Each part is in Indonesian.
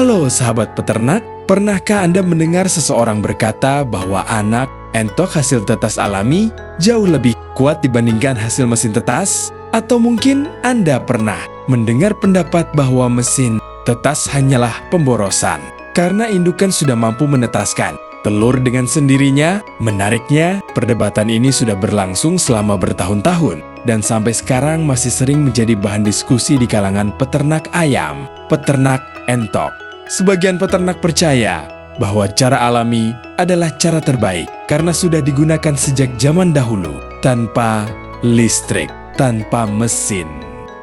Halo sahabat peternak, pernahkah Anda mendengar seseorang berkata bahwa anak entok hasil tetas alami jauh lebih kuat dibandingkan hasil mesin tetas? Atau mungkin Anda pernah mendengar pendapat bahwa mesin tetas hanyalah pemborosan karena indukan sudah mampu menetaskan telur dengan sendirinya? Menariknya, perdebatan ini sudah berlangsung selama bertahun-tahun dan sampai sekarang masih sering menjadi bahan diskusi di kalangan peternak ayam, peternak entok. Sebagian peternak percaya bahwa cara alami adalah cara terbaik karena sudah digunakan sejak zaman dahulu, tanpa listrik, tanpa mesin,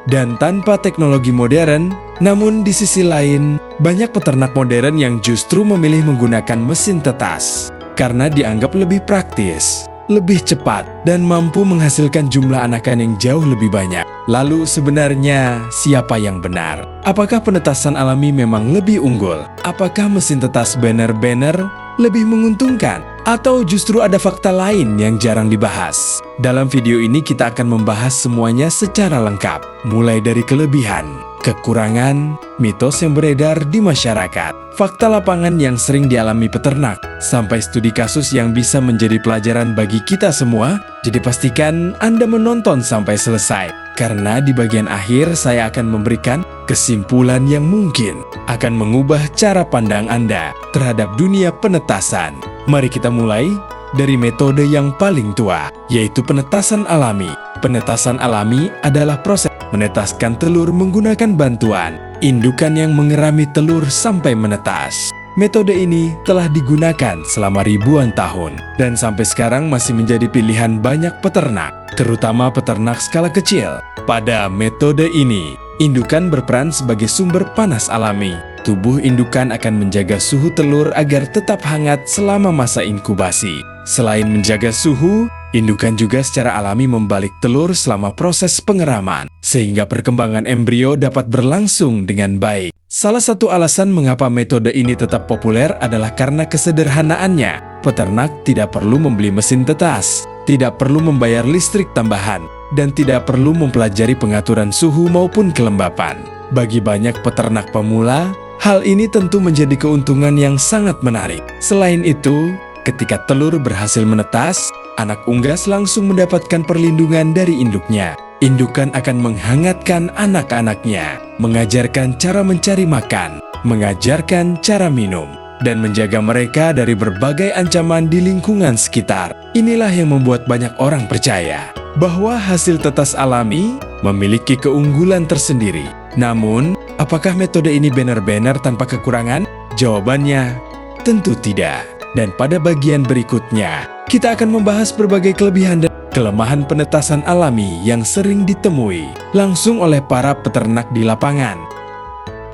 dan tanpa teknologi modern. Namun di sisi lain, banyak peternak modern yang justru memilih menggunakan mesin tetas karena dianggap lebih praktis, lebih cepat, dan mampu menghasilkan jumlah anakan yang jauh lebih banyak. Lalu sebenarnya siapa yang benar? Apakah penetasan alami memang lebih unggul? Apakah mesin tetas benar-benar lebih menguntungkan? Atau justru ada fakta lain yang jarang dibahas? Dalam video ini kita akan membahas semuanya secara lengkap, mulai dari kelebihan, kekurangan, mitos yang beredar di masyarakat, fakta lapangan yang sering dialami peternak, sampai studi kasus yang bisa menjadi pelajaran bagi kita semua. Jadi pastikan Anda menonton sampai selesai, karena di bagian akhir saya akan memberikan kesimpulan yang mungkin akan mengubah cara pandang Anda terhadap dunia penetasan. Mari kita mulai dari metode yang paling tua, yaitu penetasan alami. Penetasan alami adalah proses menetaskan telur menggunakan bantuan indukan yang mengerami telur sampai menetas. Metode ini telah digunakan selama ribuan tahun dan sampai sekarang masih menjadi pilihan banyak peternak, terutama peternak skala kecil. Pada metode ini, indukan berperan sebagai sumber panas alami. Tubuh indukan akan menjaga suhu telur agar tetap hangat selama masa inkubasi. Selain menjaga suhu, indukan juga secara alami membalik telur selama proses pengeraman, sehingga perkembangan embrio dapat berlangsung dengan baik. Salah satu alasan mengapa metode ini tetap populer adalah karena kesederhanaannya. Peternak tidak perlu membeli mesin tetas, tidak perlu membayar listrik tambahan, dan tidak perlu mempelajari pengaturan suhu maupun kelembapan. Bagi banyak peternak pemula, hal ini tentu menjadi keuntungan yang sangat menarik. Selain itu, ketika telur berhasil menetas, anak unggas langsung mendapatkan perlindungan dari induknya. Indukan akan menghangatkan anak-anaknya, mengajarkan cara mencari makan, mengajarkan cara minum, dan menjaga mereka dari berbagai ancaman di lingkungan sekitar. Inilah yang membuat banyak orang percaya bahwa hasil tetas alami memiliki keunggulan tersendiri. Namun, apakah metode ini benar-benar tanpa kekurangan? Jawabannya, tentu tidak. Dan pada bagian berikutnya, kita akan membahas berbagai kelebihan dan kelemahan penetasan alami yang sering ditemui langsung oleh para peternak di lapangan.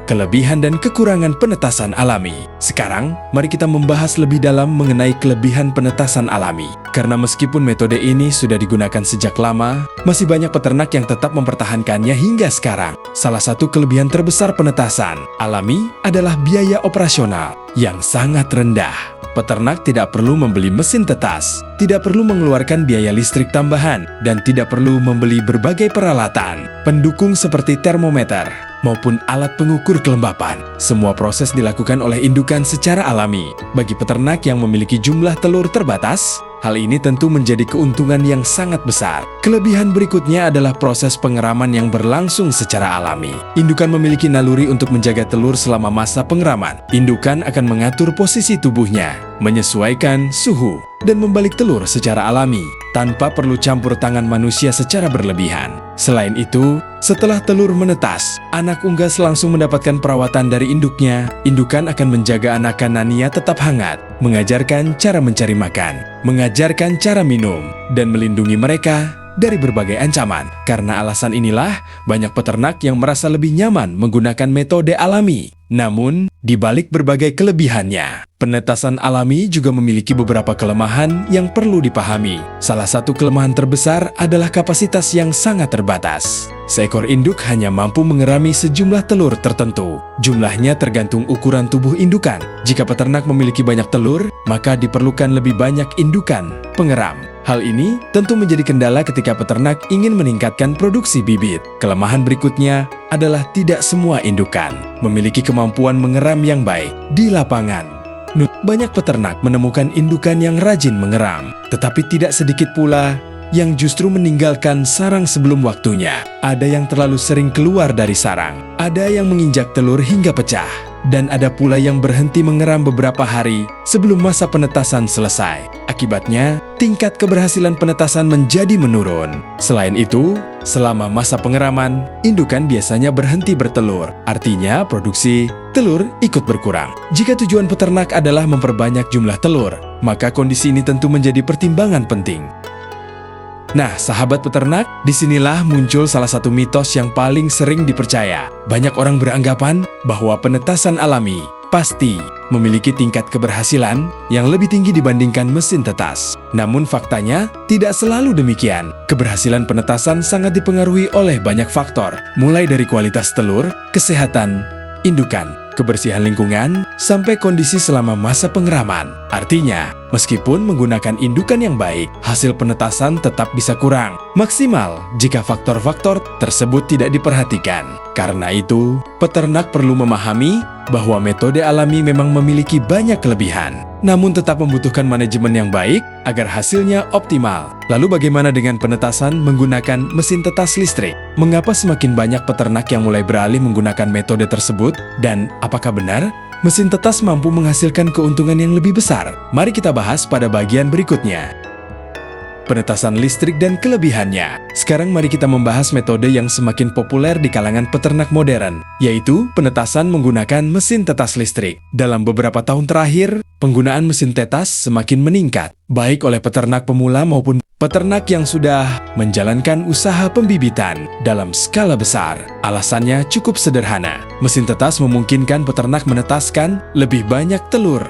Kelebihan dan kekurangan penetasan alami. Sekarang, mari kita membahas lebih dalam mengenai kelebihan penetasan alami. Karena meskipun metode ini sudah digunakan sejak lama, masih banyak peternak yang tetap mempertahankannya hingga sekarang. Salah satu kelebihan terbesar penetasan alami adalah biaya operasional yang sangat rendah. Peternak tidak perlu membeli mesin tetas, tidak perlu mengeluarkan biaya listrik tambahan, dan tidak perlu membeli berbagai peralatan pendukung seperti termometer maupun alat pengukur kelembapan. Semua proses dilakukan oleh indukan secara alami. Bagi peternak yang memiliki jumlah telur terbatas, hal ini tentu menjadi keuntungan yang sangat besar. Kelebihan berikutnya adalah proses pengeraman yang berlangsung secara alami. Indukan memiliki naluri untuk menjaga telur selama masa pengeraman. Indukan akan mengatur posisi tubuhnya, menyesuaikan suhu, dan membalik telur secara alami, tanpa perlu campur tangan manusia secara berlebihan. Selain itu, setelah telur menetas, anak unggas langsung mendapatkan perawatan dari induknya. Indukan akan menjaga anakan-ania tetap hangat, mengajarkan cara mencari makan, mengajarkan cara minum, dan melindungi mereka dari berbagai ancaman. Karena alasan inilah, banyak peternak yang merasa lebih nyaman menggunakan metode alami. Namun, di balik berbagai kelebihannya, penetasan alami juga memiliki beberapa kelemahan yang perlu dipahami. Salah satu kelemahan terbesar adalah kapasitas yang sangat terbatas. Seekor induk hanya mampu mengerami sejumlah telur tertentu. Jumlahnya tergantung ukuran tubuh indukan. Jika peternak memiliki banyak telur, maka diperlukan lebih banyak indukan pengeram. Hal ini tentu menjadi kendala ketika peternak ingin meningkatkan produksi bibit. Kelemahan berikutnya adalah tidak semua indukan memiliki kemampuan mengeram yang baik di lapangan. Banyak peternak menemukan indukan yang rajin mengeram, tetapi tidak sedikit pula yang justru meninggalkan sarang sebelum waktunya. Ada yang terlalu sering keluar dari sarang, ada yang menginjak telur hingga pecah, dan ada pula yang berhenti mengeram beberapa hari sebelum masa penetasan selesai. Akibatnya, tingkat keberhasilan penetasan menjadi menurun. Selain itu, selama masa pengeraman, indukan biasanya berhenti bertelur. Artinya, produksi telur ikut berkurang. Jika tujuan peternak adalah memperbanyak jumlah telur, maka kondisi ini tentu menjadi pertimbangan penting. Nah, sahabat peternak, disinilah muncul salah satu mitos yang paling sering dipercaya. Banyak orang beranggapan bahwa penetasan alami pasti memiliki tingkat keberhasilan yang lebih tinggi dibandingkan mesin tetas. Namun faktanya tidak selalu demikian. Keberhasilan penetasan sangat dipengaruhi oleh banyak faktor, mulai dari kualitas telur, kesehatan indukan, kebersihan lingkungan, sampai kondisi selama masa pengeraman. Artinya, meskipun menggunakan indukan yang baik, hasil penetasan tetap bisa kurang maksimal jika faktor-faktor tersebut tidak diperhatikan. Karena itu, peternak perlu memahami bahwa metode alami memang memiliki banyak kelebihan, namun tetap membutuhkan manajemen yang baik agar hasilnya optimal. Lalu bagaimana dengan penetasan menggunakan mesin tetas listrik? Mengapa semakin banyak peternak yang mulai beralih menggunakan metode tersebut? Dan apakah benar mesin tetas mampu menghasilkan keuntungan yang lebih besar? Mari kita bahas pada bagian berikutnya. Penetasan listrik dan kelebihannya. Sekarang mari kita membahas metode yang semakin populer di kalangan peternak modern, yaitu penetasan menggunakan mesin tetas listrik. Dalam beberapa tahun terakhir, penggunaan mesin tetas semakin meningkat, baik oleh peternak pemula maupun peternak yang sudah menjalankan usaha pembibitan dalam skala besar. Alasannya cukup sederhana. Mesin tetas memungkinkan peternak menetaskan lebih banyak telur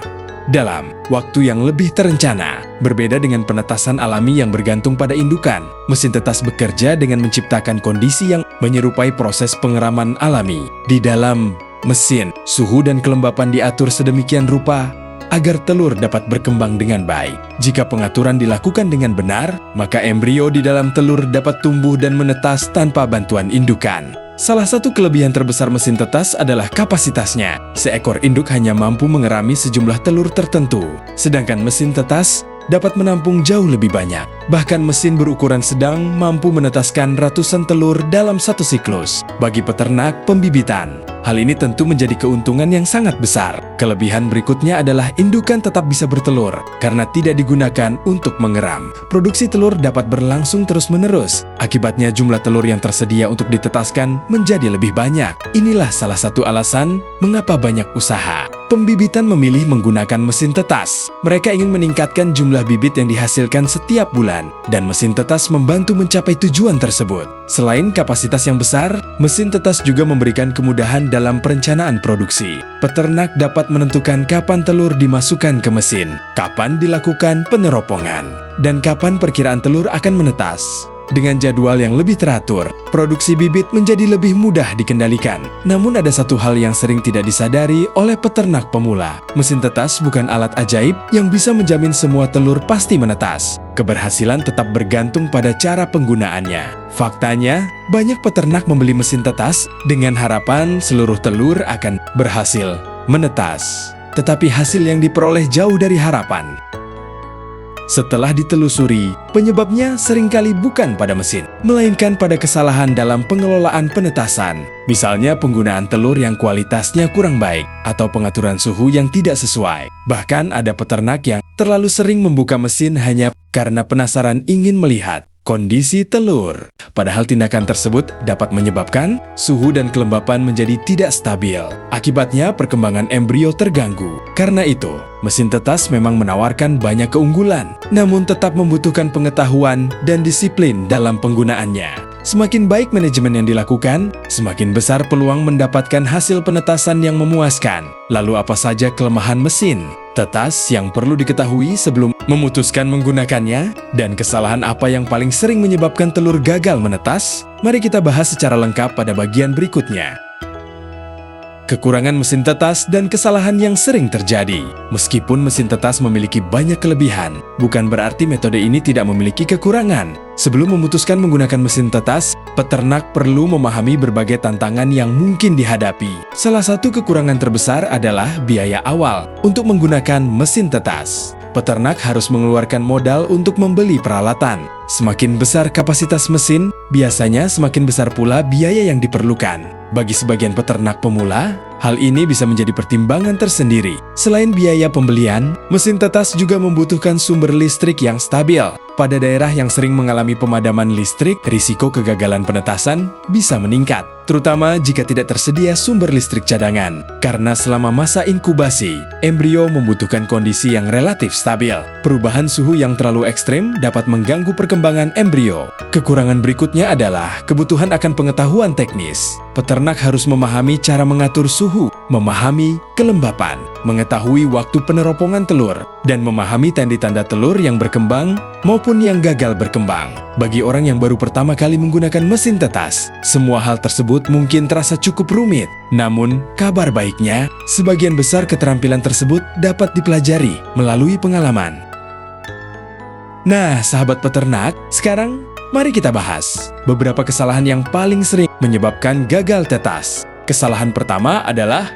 dalam waktu yang lebih terencana. Berbeda dengan penetasan alami yang bergantung pada indukan, mesin tetas bekerja dengan menciptakan kondisi yang menyerupai proses pengeraman alami. Di dalam mesin, suhu dan kelembapan diatur sedemikian rupa agar telur dapat berkembang dengan baik. Jika pengaturan dilakukan dengan benar, maka embrio di dalam telur dapat tumbuh dan menetas tanpa bantuan indukan. Salah satu kelebihan terbesar mesin tetas adalah kapasitasnya. Seekor induk hanya mampu mengerami sejumlah telur tertentu, sedangkan mesin tetas dapat menampung jauh lebih banyak. Bahkan mesin berukuran sedang mampu menetaskan ratusan telur dalam satu siklus. Bagi peternak pembibitan, hal ini tentu menjadi keuntungan yang sangat besar. Kelebihan berikutnya adalah indukan tetap bisa bertelur karena tidak digunakan untuk mengeram. Produksi telur dapat berlangsung terus-menerus. Akibatnya jumlah telur yang tersedia untuk ditetaskan menjadi lebih banyak. Inilah salah satu alasan mengapa banyak usaha pembibitan memilih menggunakan mesin tetas. Mereka ingin meningkatkan jumlah bibit yang dihasilkan setiap bulan, dan mesin tetas membantu mencapai tujuan tersebut. Selain kapasitas yang besar, mesin tetas juga memberikan kemudahan dalam perencanaan produksi. Peternak dapat menentukan kapan telur dimasukkan ke mesin, kapan dilakukan peneropongan, dan kapan perkiraan telur akan menetas. Dengan jadwal yang lebih teratur, produksi bibit menjadi lebih mudah dikendalikan. Namun ada satu hal yang sering tidak disadari oleh peternak pemula. Mesin tetas bukan alat ajaib yang bisa menjamin semua telur pasti menetas. Keberhasilan tetap bergantung pada cara penggunaannya. Faktanya, banyak peternak membeli mesin tetas dengan harapan seluruh telur akan berhasil menetas. Tetapi hasil yang diperoleh jauh dari harapan. Setelah ditelusuri, penyebabnya seringkali bukan pada mesin, melainkan pada kesalahan dalam pengelolaan penetasan. Misalnya penggunaan telur yang kualitasnya kurang baik, atau pengaturan suhu yang tidak sesuai. Bahkan ada peternak yang terlalu sering membuka mesin hanya karena penasaran ingin melihat kondisi telur. Padahal tindakan tersebut dapat menyebabkan suhu dan kelembapan menjadi tidak stabil. Akibatnya perkembangan embrio terganggu. Karena itu, mesin tetas memang menawarkan banyak keunggulan, namun tetap membutuhkan pengetahuan dan disiplin dalam penggunaannya. Semakin baik manajemen yang dilakukan, semakin besar peluang mendapatkan hasil penetasan yang memuaskan. Lalu apa saja kelemahan mesin tetas yang perlu diketahui sebelum memutuskan menggunakannya? Dan kesalahan apa yang paling sering menyebabkan telur gagal menetas? Mari kita bahas secara lengkap pada bagian berikutnya. kekurangan mesin tetas, dan kesalahan yang sering terjadi. Meskipun mesin tetas memiliki banyak kelebihan, bukan berarti metode ini tidak memiliki kekurangan. Sebelum memutuskan menggunakan mesin tetas, peternak perlu memahami berbagai tantangan yang mungkin dihadapi. Salah satu kekurangan terbesar adalah biaya awal untuk menggunakan mesin tetas. Peternak harus mengeluarkan modal untuk membeli peralatan. Semakin besar kapasitas mesin, biasanya semakin besar pula biaya yang diperlukan. Bagi sebagian peternak pemula, hal ini bisa menjadi pertimbangan tersendiri. Selain biaya pembelian, mesin tetas juga membutuhkan sumber listrik yang stabil. Pada daerah yang sering mengalami pemadaman listrik, risiko kegagalan penetasan bisa meningkat, terutama jika tidak tersedia sumber listrik cadangan. Karena selama masa inkubasi, embrio membutuhkan kondisi yang relatif stabil. Perubahan suhu yang terlalu ekstrim dapat mengganggu perkembangan embrio. Kekurangan berikutnya adalah kebutuhan akan pengetahuan teknis. Peternak harus memahami cara mengatur suhu, memahami kelembapan, mengetahui waktu peneropongan telur, dan memahami tanda-tanda telur yang berkembang maupun yang gagal berkembang. Bagi orang yang baru pertama kali menggunakan mesin tetas, semua hal tersebut mungkin terasa cukup rumit. Namun, kabar baiknya, sebagian besar keterampilan tersebut dapat dipelajari melalui pengalaman. Nah, sahabat peternak, sekarang mari kita bahas beberapa kesalahan yang paling sering menyebabkan gagal tetas. Kesalahan pertama adalah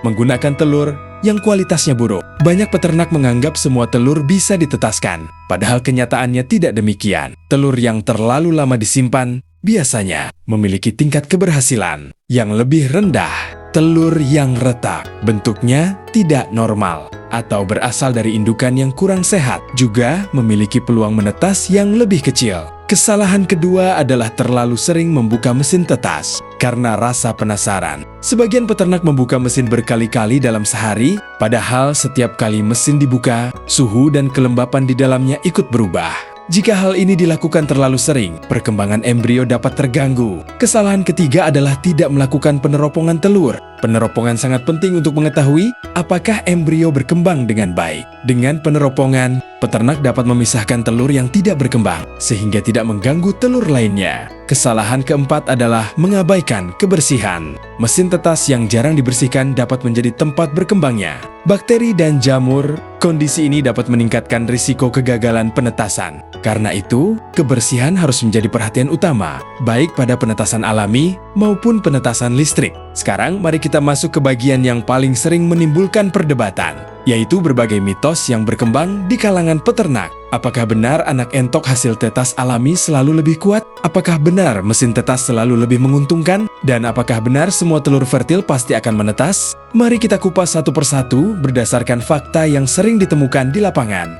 menggunakan telur yang kualitasnya buruk. Banyak peternak menganggap semua telur bisa ditetaskan, padahal kenyataannya tidak demikian. Telur yang terlalu lama disimpan biasanya memiliki tingkat keberhasilan yang lebih rendah. Telur yang retak, bentuknya tidak normal, atau berasal dari indukan yang kurang sehat, juga memiliki peluang menetas yang lebih kecil. Kesalahan kedua adalah terlalu sering membuka mesin tetas karena rasa penasaran. Sebagian peternak membuka mesin berkali-kali dalam sehari, padahal setiap kali mesin dibuka, suhu dan kelembapan di dalamnya ikut berubah. Jika hal ini dilakukan terlalu sering, perkembangan embrio dapat terganggu. Kesalahan ketiga adalah tidak melakukan peneropongan telur. Peneropongan sangat penting untuk mengetahui apakah embrio berkembang dengan baik. Dengan peneropongan, peternak dapat memisahkan telur yang tidak berkembang, sehingga tidak mengganggu telur lainnya. Kesalahan keempat adalah mengabaikan kebersihan. Mesin tetas yang jarang dibersihkan dapat menjadi tempat berkembangnya bakteri dan jamur. Kondisi ini dapat meningkatkan risiko kegagalan penetasan. Karena itu, kebersihan harus menjadi perhatian utama, baik pada penetasan alami maupun penetasan listrik. Sekarang, mari kita masuk ke bagian yang paling sering menimbulkan perdebatan, yaitu berbagai mitos yang berkembang di kalangan peternak. Apakah benar anak entok hasil tetas alami selalu lebih kuat? Apakah benar mesin tetas selalu lebih menguntungkan? Dan apakah benar semua telur fertil pasti akan menetas? Mari kita kupas satu persatu berdasarkan fakta yang sering ditemukan di lapangan.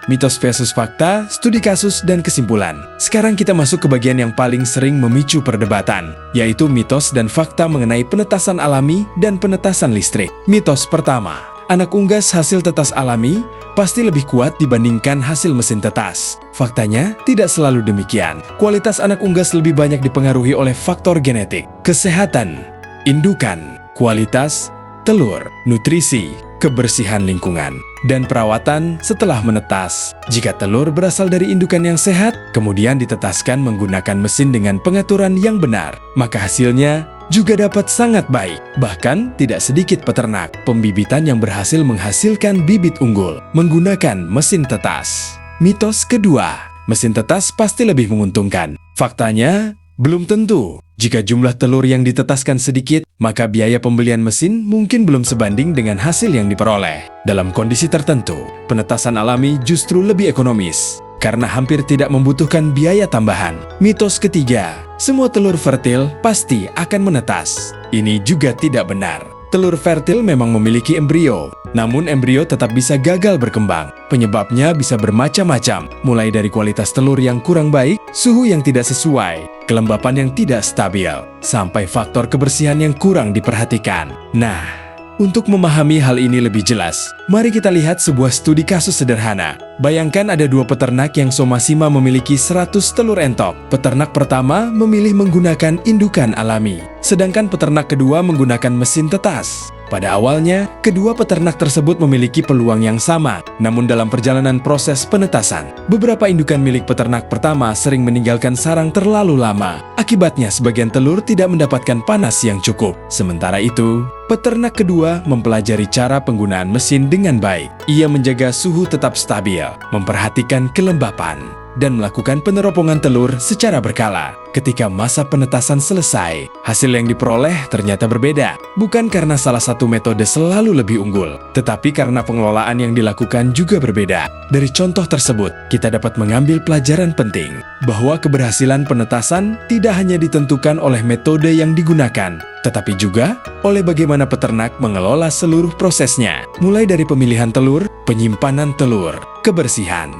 Mitos versus fakta, studi kasus, dan kesimpulan. Sekarang kita masuk ke bagian yang paling sering memicu perdebatan, yaitu mitos dan fakta mengenai penetasan alami dan penetasan listrik. Mitos pertama, anak unggas hasil tetas alami pasti lebih kuat dibandingkan hasil mesin tetas. Faktanya, tidak selalu demikian. Kualitas anak unggas lebih banyak dipengaruhi oleh faktor genetik, kesehatan, indukan, kualitas telur, nutrisi, kebersihan lingkungan, dan perawatan setelah menetas. Jika telur berasal dari indukan yang sehat, kemudian ditetaskan menggunakan mesin dengan pengaturan yang benar, maka hasilnya juga dapat sangat baik. Bahkan tidak sedikit peternak pembibitan yang berhasil menghasilkan bibit unggul menggunakan mesin tetas. Mitos kedua, mesin tetas pasti lebih menguntungkan. Faktanya, belum tentu. Jika jumlah telur yang ditetaskan sedikit, maka biaya pembelian mesin mungkin belum sebanding dengan hasil yang diperoleh. Dalam kondisi tertentu, penetasan alami justru lebih ekonomis karena hampir tidak membutuhkan biaya tambahan. Mitos ketiga, semua telur fertil pasti akan menetas. Ini juga tidak benar. Telur fertil memang memiliki embrio, namun embrio tetap bisa gagal berkembang. Penyebabnya bisa bermacam-macam, mulai dari kualitas telur yang kurang baik, suhu yang tidak sesuai, kelembapan yang tidak stabil, sampai faktor kebersihan yang kurang diperhatikan. Nah, untuk memahami hal ini lebih jelas, mari kita lihat sebuah studi kasus sederhana. Bayangkan ada dua peternak yang sama-sama memiliki 100 telur entok. Peternak pertama memilih menggunakan indukan alami, sedangkan peternak kedua menggunakan mesin tetas. Pada awalnya, kedua peternak tersebut memiliki peluang yang sama, namun dalam perjalanan proses penetasan, beberapa indukan milik peternak pertama sering meninggalkan sarang terlalu lama. Akibatnya, sebagian telur tidak mendapatkan panas yang cukup. Sementara itu, peternak kedua mempelajari cara penggunaan mesin dengan baik. Ia menjaga suhu tetap stabil, memperhatikan kelembapan, dan melakukan peneropongan telur secara berkala. Ketika masa penetasan selesai, hasil yang diperoleh ternyata berbeda. Bukan karena salah satu metode selalu lebih unggul, tetapi karena pengelolaan yang dilakukan juga berbeda. Dari contoh tersebut, kita dapat mengambil pelajaran penting, bahwa keberhasilan penetasan tidak hanya ditentukan oleh metode yang digunakan, tetapi juga oleh bagaimana peternak mengelola seluruh prosesnya, mulai dari pemilihan telur, penyimpanan telur, kebersihan,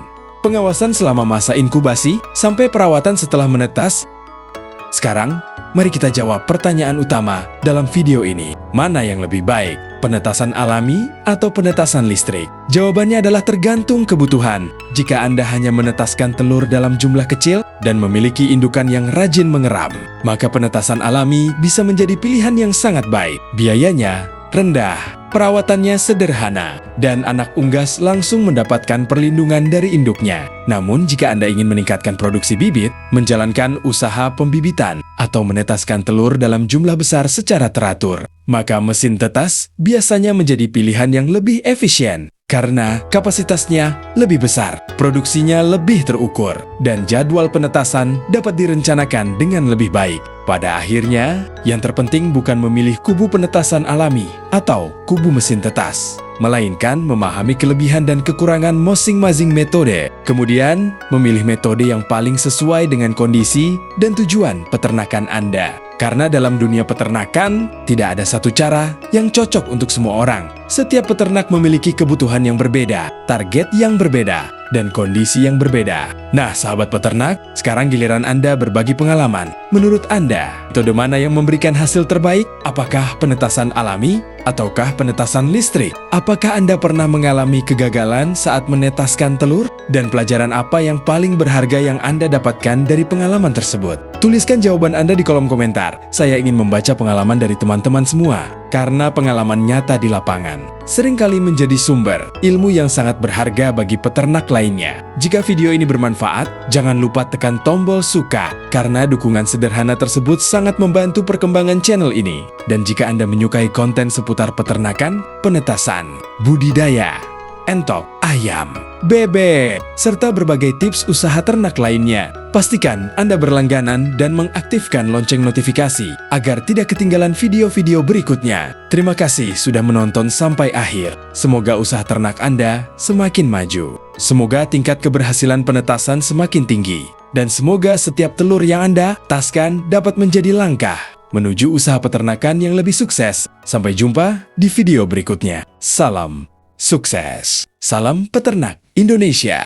pengawasan selama masa inkubasi, sampai perawatan setelah menetas. Sekarang, mari kita jawab pertanyaan utama dalam video ini. Mana yang lebih baik, penetasan alami atau penetasan listrik? Jawabannya adalah tergantung kebutuhan. Jika Anda hanya menetaskan telur dalam jumlah kecil dan memiliki indukan yang rajin mengeram, maka penetasan alami bisa menjadi pilihan yang sangat baik. Biayanya rendah, perawatannya sederhana, dan anak unggas langsung mendapatkan perlindungan dari induknya. Namun, jika Anda ingin meningkatkan produksi bibit, menjalankan usaha pembibitan, atau menetaskan telur dalam jumlah besar secara teratur, maka mesin tetas biasanya menjadi pilihan yang lebih efisien. Karena kapasitasnya lebih besar, produksinya lebih terukur, dan jadwal penetasan dapat direncanakan dengan lebih baik. Pada akhirnya, yang terpenting bukan memilih kubu penetasan alami atau kubu mesin tetas, melainkan memahami kelebihan dan kekurangan masing-masing metode, kemudian memilih metode yang paling sesuai dengan kondisi dan tujuan peternakan Anda. Karena dalam dunia peternakan, tidak ada satu cara yang cocok untuk semua orang. Setiap peternak memiliki kebutuhan yang berbeda, target yang berbeda, dan kondisi yang berbeda. Nah, sahabat peternak, sekarang giliran Anda berbagi pengalaman. Menurut Anda, metode mana yang memberikan hasil terbaik? Apakah penetasan alami ataukah penetasan listrik? Apakah Anda pernah mengalami kegagalan saat menetaskan telur? Dan pelajaran apa yang paling berharga yang Anda dapatkan dari pengalaman tersebut? Tuliskan jawaban Anda di kolom komentar. Saya ingin membaca pengalaman dari teman-teman semua, karena pengalaman nyata di lapangan seringkali menjadi sumber ilmu yang sangat berharga bagi peternak lainnya. Jika video ini bermanfaat, jangan lupa tekan tombol suka, karena dukungan sederhana tersebut sangat membantu perkembangan channel ini. Dan jika Anda menyukai konten seputar peternakan, penetasan, budidaya, entok, ayam, bebek, serta berbagai tips usaha ternak lainnya, pastikan Anda berlangganan dan mengaktifkan lonceng notifikasi agar tidak ketinggalan video-video berikutnya. Terima kasih sudah menonton sampai akhir. Semoga usaha ternak Anda semakin maju. Semoga tingkat keberhasilan penetasan semakin tinggi. Dan semoga setiap telur yang Anda taskan dapat menjadi langkah menuju usaha peternakan yang lebih sukses. Sampai jumpa di video berikutnya. Salam sukses. Salam peternak Indonesia.